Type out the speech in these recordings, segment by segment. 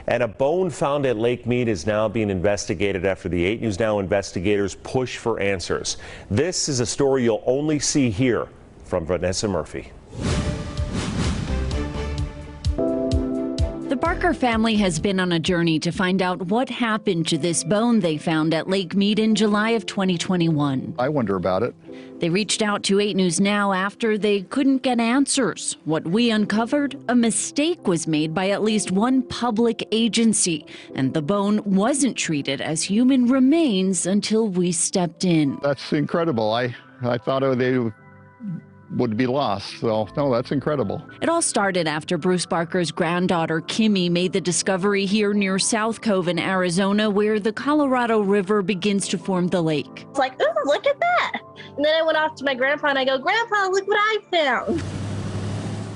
And a bone found at Lake Mead is now being investigated after the 8 News Now investigators push for answers. This is a story you'll only see here from Vanessa Murphy. The Barker family has been on a journey to find out what happened to this bone they found at Lake Mead in July of 2021. I wonder about it. They reached out to 8 News Now after they couldn't get answers. What we uncovered, a mistake was made by at least one public agency, and the bone wasn't treated as human remains until we stepped in. That's incredible. I thought they would be lost. So, no, that's incredible. It all started after Bruce Barker's granddaughter, Kimmy, made the discovery here near South Cove in Arizona, where the Colorado River begins to form the lake. It's like, oh, look at that. And then I went off to my grandpa and I go, Grandpa, look what I found.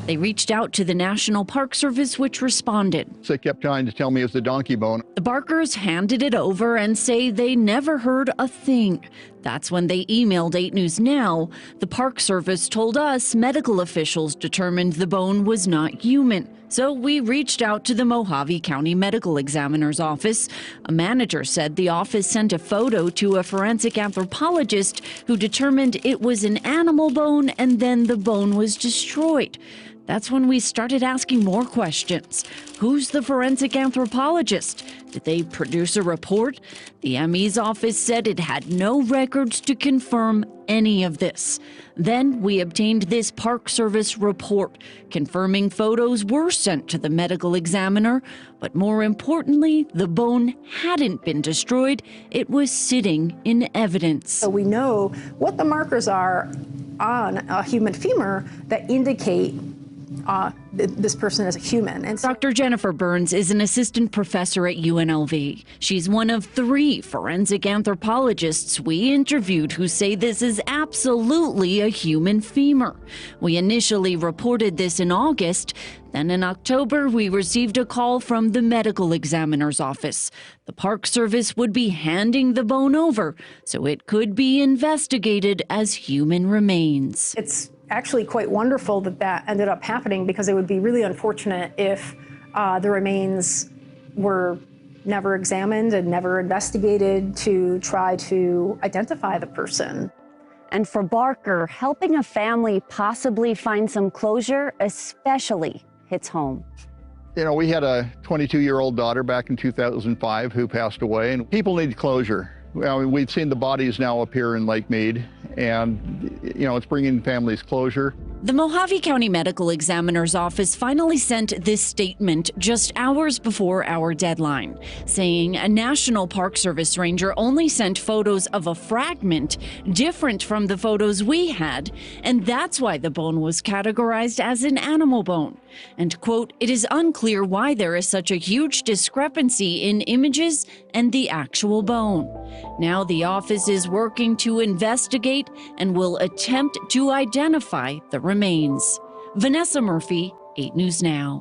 They reached out to the National Park Service, which responded. They kept trying to tell me it was the donkey bone. The Barkers handed it over and say they never heard a thing. That's when they emailed 8 News Now. The Park Service told us medical officials determined the bone was not human. So we reached out to the Mojave County Medical Examiner's office. A manager said the office sent a photo to a forensic anthropologist who determined it was an animal bone, and then the bone was destroyed. That's when we started asking more questions. Who's the forensic anthropologist? Did they produce a report? The ME's office said it had no records to confirm any of this. Then we obtained this Park Service report, confirming photos were sent to the medical examiner, but more importantly, the bone hadn't been destroyed. It was sitting in evidence. So we know what the markers are on a human femur that indicate this person is a human. And so Dr. Jennifer Burns is an assistant professor at UNLV. She's one of 3 forensic anthropologists we interviewed who say this is absolutely a human femur. We initially reported this in August. Then in October, we received a call from the medical examiner's office. The Park Service would be handing the bone over so it could be investigated as human remains. it's actually quite wonderful that that ended up happening, because it would be really unfortunate if the remains were never examined and never investigated to try to identify the person. And for Barker, helping a family possibly find some closure especially hits home. You know, we had a 22-year-old daughter back in 2005 who passed away, and people need closure. Well, we've seen the bodies now appear in Lake Mead, and, you know, it's bringing families closure. The Mojave County Medical Examiner's office finally sent this statement just hours before our deadline, saying a National Park Service ranger only sent photos of a fragment different from the photos we had, and that's why the bone was categorized as an animal bone. And, quote, it is unclear why there is such a huge discrepancy in images and the actual bone. Now the office is working to investigate and will attempt to identify the remains. Vanessa Murphy, 8 News Now.